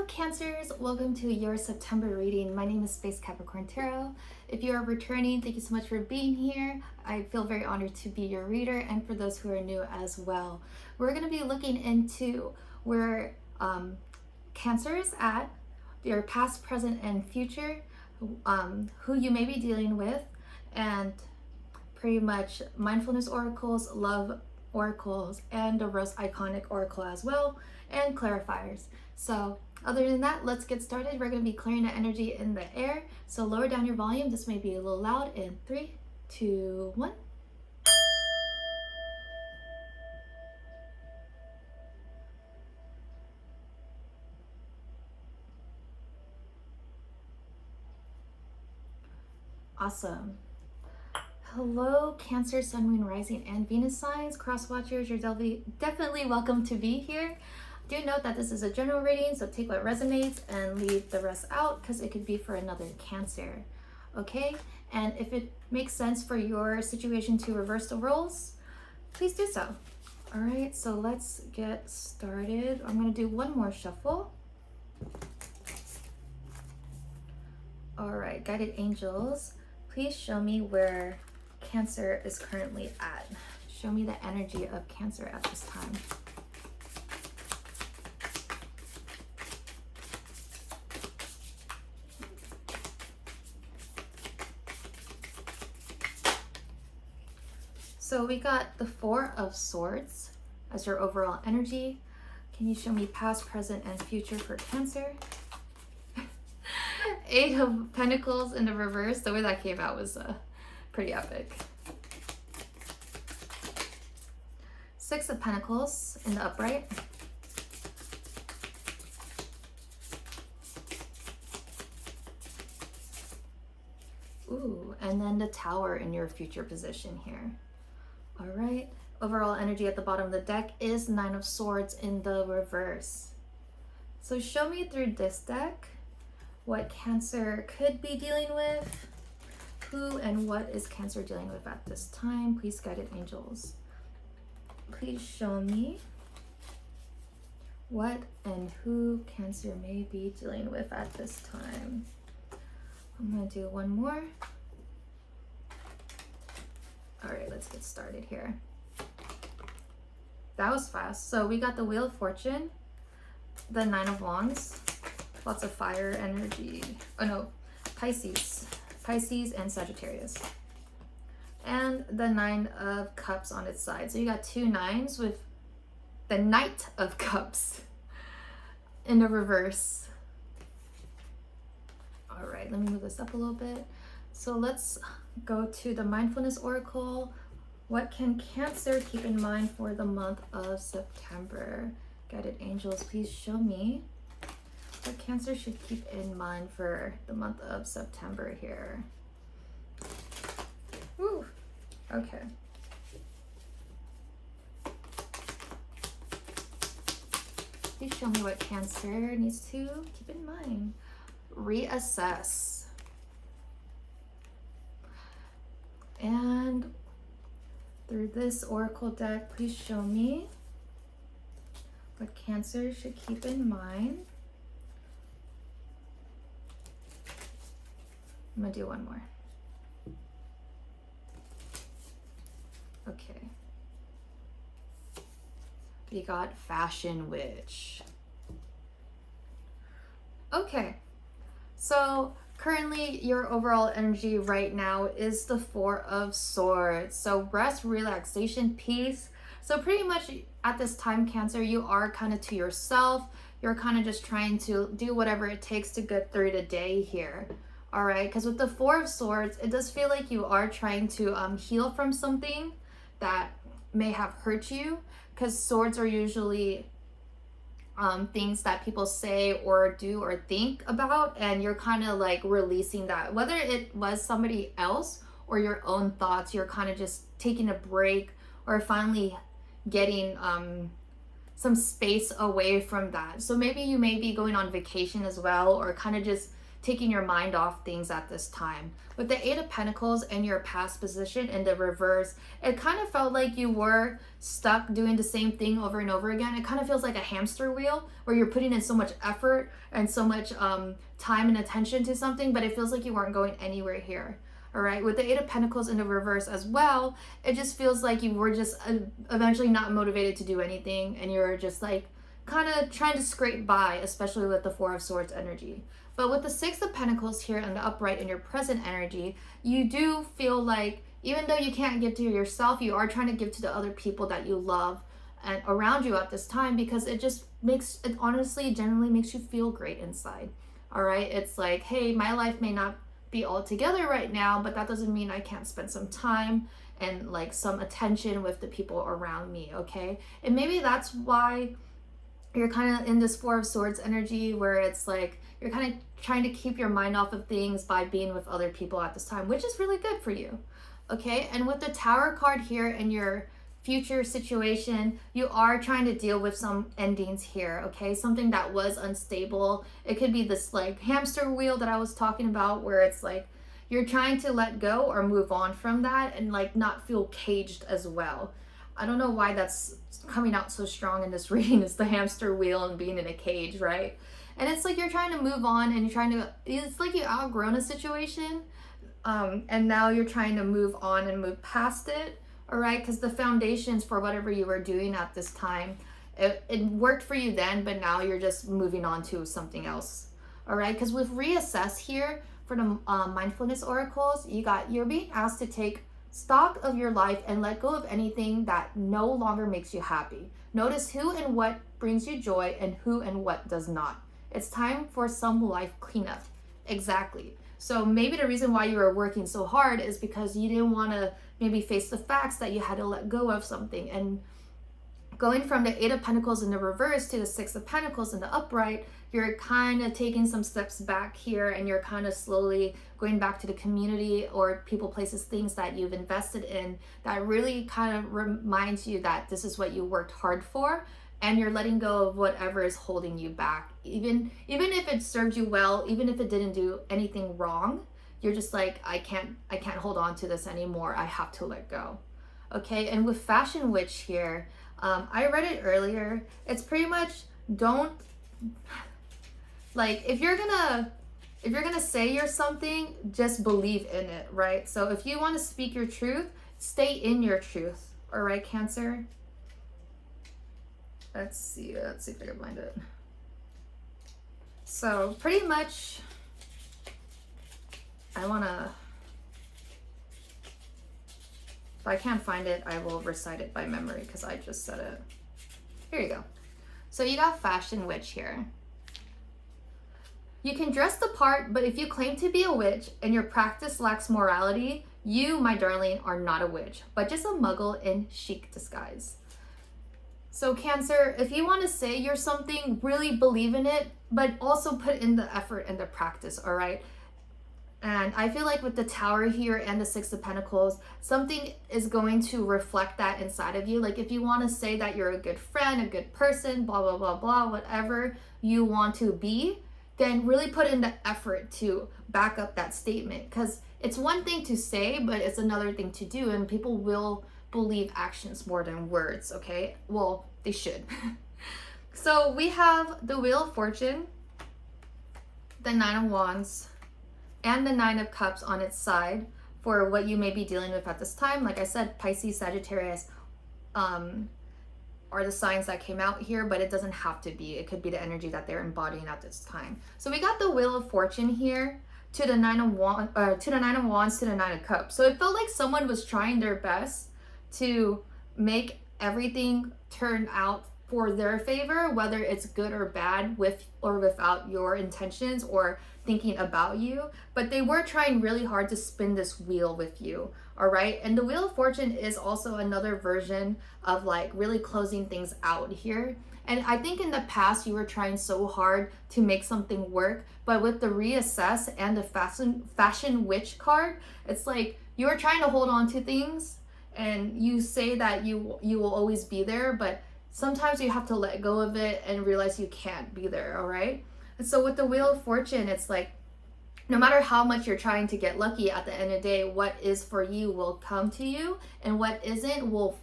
Hello Cancers, welcome to your September reading. My name is Space Capricorn Tarot. If you are returning, thank you so much for being here. I feel very honored to be your reader, and for those who are new as well. We're going to be looking into where Cancer is at, your past, present, and future, who you may be dealing with, and pretty much mindfulness oracles, love oracles, and a Rose Iconic oracle as well, and clarifiers. So other than that, let's get started. We're going to be clearing the energy in the air. So lower down your volume. This may be a little loud in 3, 2, 1. Awesome. Hello, Cancer, Sun, Moon, Rising, and Venus signs. Cross watchers, you're definitely welcome to be here. Do note that this is a general reading, so take what resonates and leave the rest out because it could be for another Cancer. Okay? And if it makes sense for your situation to reverse the roles, please do so. All right, so let's get started. I'm going to do one more shuffle. All right, guided angels, please show me where Cancer is currently at. Show me the energy of Cancer at this time. So we got the 4 of Swords as your overall energy. Can you show me past, present, and future for Cancer? 8 of Pentacles in the reverse. The way that came out was pretty epic. 6 of Pentacles in the upright. Ooh, and then the Tower in your future position here. All right, overall energy at the bottom of the deck is 9 of Swords in the reverse. So show me through this deck what Cancer could be dealing with. Who and what is Cancer dealing with at this time? Please, guided angels, please show me what and who Cancer may be dealing with at this time. I'm going to do one more. All right, let's get started here. That was fast. So we got the Wheel of Fortune, the 9 of Wands, lots of fire energy. Oh no, Pisces and Sagittarius. And the 9 of Cups on its side. So you got 2 9s with the Knight of Cups in the reverse. All right, let me move this up a little bit. So let's go to the Mindfulness Oracle. What can Cancer keep in mind for the month of September? Guided angels, please show me what Cancer should keep in mind for the month of September here. Woo. Okay. Please show me what Cancer needs to keep in mind. Reassess. And through this oracle deck, please show me what Cancer should keep in mind. I'm gonna do one more. Okay. We got Fashion Witch. Okay, so currently your overall energy right now is the 4 of Swords. So rest, relaxation, peace. So pretty much at this time, Cancer, you are kind of to yourself. You're kind of just trying to do whatever it takes to get through the day here. All right, because with the 4 of Swords, it does feel like you are trying to heal from something that may have hurt you, because swords are usually things that people say or do or think about, and you're kind of like releasing that, whether it was somebody else or your own thoughts. You're kind of just taking a break or finally getting some space away from that. So maybe you may be going on vacation as well, or kind of just taking your mind off things at this time. With the Eight of Pentacles and your past position in the reverse, it kind of felt like you were stuck doing the same thing over and over again. It kind of feels like a hamster wheel where you're putting in so much effort and so much time and attention to something, but it feels like you weren't going anywhere here. All right, with the Eight of Pentacles in the reverse as well, it just feels like you were just eventually not motivated to do anything, and you're just like kind of trying to scrape by, especially with the Four of Swords energy. But with the Six of Pentacles here in the upright in your present energy, you do feel like even though you can't give to yourself, you are trying to give to the other people that you love and around you at this time, because it just makes it honestly generally makes you feel great inside. All right, it's like, hey, my life may not be all together right now, but that doesn't mean I can't spend some time and like some attention with the people around me. Okay, and maybe that's why you're kind of in this Four of Swords energy, where it's like you're kind of trying to keep your mind off of things by being with other people at this time, which is really good for you. Okay, and with the Tower card here in your future situation, you are trying to deal with some endings here. Okay, something that was unstable. It could be this like hamster wheel that I was talking about, where it's like you're trying to let go or move on from that and like not feel caged as well. I don't know why that's coming out so strong in this reading, is the hamster wheel and being in a cage, right? And it's like you're trying to move on and you're trying to, it's like you outgrown a situation, and now you're trying to move on and move past it. All right, because the foundations for whatever you were doing at this time, it worked for you then, but now you're just moving on to something else. All right, because with reassess here for the mindfulness oracles, you're being asked to take stock of your life and let go of anything that no longer makes you happy. Notice who and what brings you joy and who and what does not. It's time for some life cleanup. Exactly. So maybe the reason why you were working so hard is because you didn't want to maybe face the facts that you had to let go of something. And going from the Eight of Pentacles in the reverse to the Six of Pentacles in the upright, you're kind of taking some steps back here, and you're kind of slowly going back to the community or people, places, things that you've invested in that really kind of reminds you that this is what you worked hard for, and you're letting go of whatever is holding you back. Even if it served you well, even if it didn't do anything wrong, you're just like, I can't hold on to this anymore. I have to let go. Okay, and with Fashion Witch here, I read it earlier. It's pretty much don't, like, if you're gonna say you're something, just believe in it, right? So if you want to speak your truth, stay in your truth. All right, Cancer. Let's see if I can find it. So pretty much, if I can't find it, I will recite it by memory because I just said it. Here you go. So you got Fashion Witch here. You can dress the part, but if you claim to be a witch and your practice lacks morality, you, my darling, are not a witch, but just a muggle in chic disguise. So Cancer, if you want to say you're something, really believe in it, but also put in the effort and the practice, all right? And I feel like with the Tower here and the Six of Pentacles, something is going to reflect that inside of you. Like if you want to say that you're a good friend, a good person, blah, blah, blah, blah, whatever you want to be, then really put in the effort to back up that statement. Because it's one thing to say, but it's another thing to do. And people will believe actions more than words, okay? Well, they should. So we have the Wheel of Fortune, the Nine of Wands, and the Nine of Cups on its side for what you may be dealing with at this time. Like I said, Pisces, Sagittarius are the signs that came out here, but it doesn't have to be. It could be the energy that they're embodying at this time. So we got the Wheel of Fortune here to the Nine of Wands, to the Nine of Cups. So it felt like someone was trying their best to make everything turn out for their favor, whether it's good or bad, with or without your intentions or thinking about you, but they were trying really hard to spin this wheel with you. All right, and the Wheel of Fortune is also another version of like really closing things out here. And I think in the past you were trying so hard to make something work, but with the reassess and the fashion witch card, it's like you were trying to hold on to things, and you say that you will always be there, but sometimes you have to let go of it and realize you can't be there. All right. And so with the Wheel of Fortune, it's like no matter how much you're trying to get lucky, at the end of the day, what is for you will come to you, and what isn't will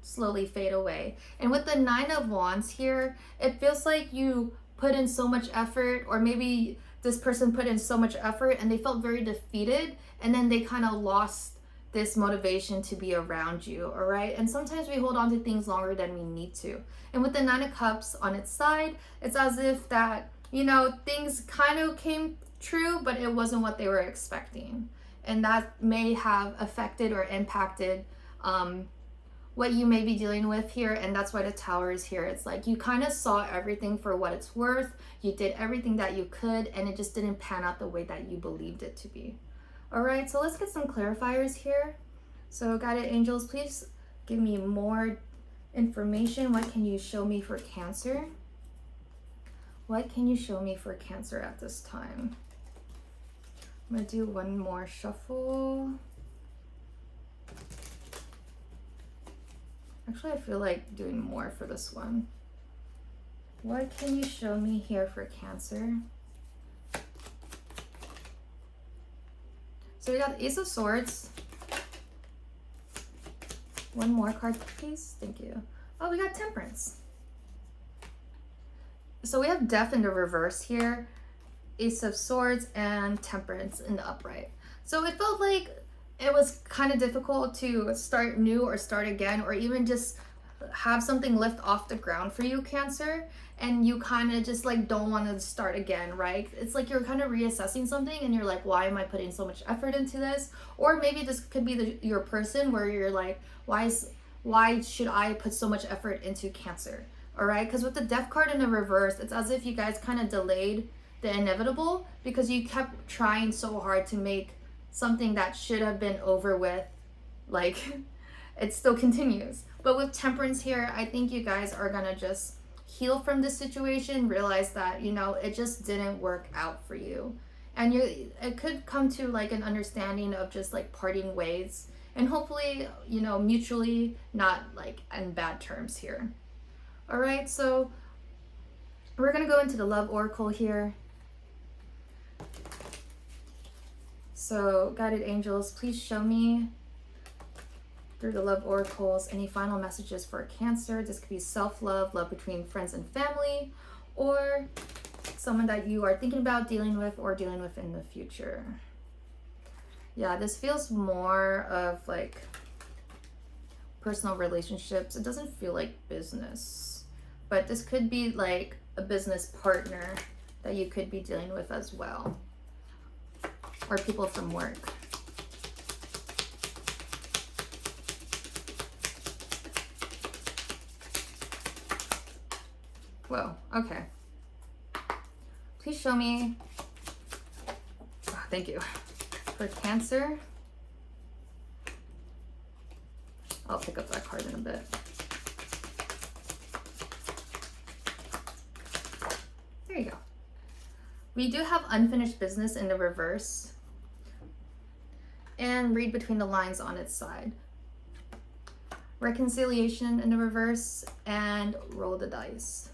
slowly fade away. And with the Nine of Wands here, it feels like you put in so much effort, or maybe this person put in so much effort and they felt very defeated, and then they kind of lost this motivation to be around you. All right, and sometimes we hold on to things longer than we need to. And with the Nine of Cups on its side, it's as if that, you know, things kind of came true, but it wasn't what they were expecting, and that may have affected or impacted what you may be dealing with here. And that's why the Tower is here. It's like you kind of saw everything for what it's worth, you did everything that you could, and it just didn't pan out the way that you believed it to be. All right, so let's get some clarifiers here. So guided angels, please give me more information. What can you show me for Cancer? What can you show me for Cancer at this time? I'm gonna do one more shuffle. Actually, I feel like doing more for this one. What can you show me here for Cancer? So we got the Ace of Swords. One more card, please. Thank you. Oh, we got Temperance. So we have Death in the reverse here, Ace of Swords, and Temperance in the upright. So it felt like it was kind of difficult to start new or start again, or even just have something lift off the ground for you, Cancer, and you kind of just like don't want to start again, right? It's like you're kind of reassessing something and you're like, why am I putting so much effort into this? Or maybe this could be your person where you're like, why should I put so much effort into Cancer? All right, because with the Death card in the reverse, it's as if you guys kind of delayed the inevitable because you kept trying so hard to make something that should have been over with, like it still continues. But with Temperance here, I think you guys are gonna just heal from this situation, realize that, you know, it just didn't work out for you, and it could come to like an understanding of just like parting ways, and hopefully, you know, mutually, not like in bad terms here. All right, so we're gonna go into the Love Oracle here. So guided angels, please show me through the Love Oracles any final messages for Cancer. This could be self-love, love between friends and family, or someone that you are thinking about dealing with or dealing with in the future. Yeah, this feels more of like personal relationships. It doesn't feel like business, but this could be like a business partner that you could be dealing with as well, or people from work. Whoa, okay. Please show me, oh, thank you, for Cancer. I'll pick up that card in a bit. There you go. We do have unfinished business in the reverse, and read between the lines on its side. Reconciliation in the reverse, and roll the dice.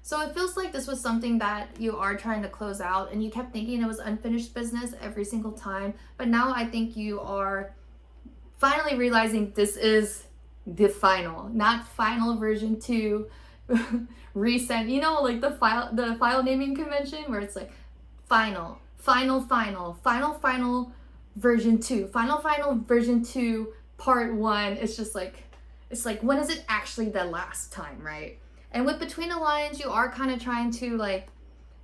So it feels like this was something that you are trying to close out, and you kept thinking it was unfinished business every single time, but now I think you are finally realizing this is the final, not final version 2, reset, you know, like the file naming convention where it's like final version 2, final version 2 part 1. It's just like, it's like, when is it actually the last time, right? And with between the lines, you are kind of trying to, like,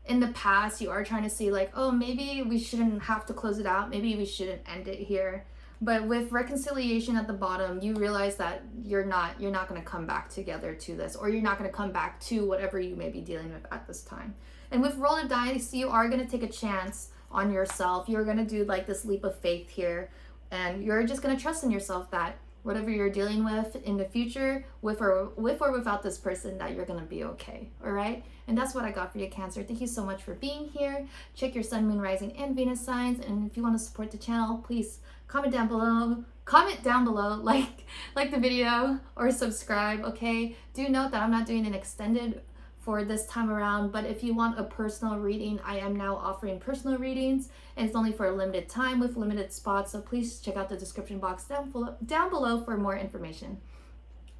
in the past, you are trying to see like, oh, maybe we shouldn't have to close it out, maybe we shouldn't end it here. But with reconciliation at the bottom, you realize that you're not going to come back together to this, or you're not going to come back to whatever you may be dealing with at this time. And with roll the dice, you are going to take a chance on yourself. You're going to do like this leap of faith here, and you're just going to trust in yourself that whatever you're dealing with in the future, with or without this person, that you're going to be okay. All right. And that's what I got for you, Cancer. Thank you so much for being here. Check your sun, moon, rising, and Venus signs. And if you want to support the channel, please comment down below, like the video, or subscribe. Okay. Do note that I'm not doing an extended for this time around. But if you want a personal reading, I am now offering personal readings, and it's only for a limited time with limited spots. So please check out the description box down below for more information.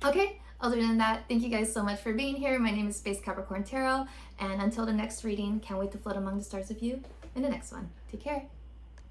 Okay, other than that, thank you guys so much for being here. My name is Space Capricorn Tarot, and until the next reading, can't wait to float among the stars with you in the next one. Take care.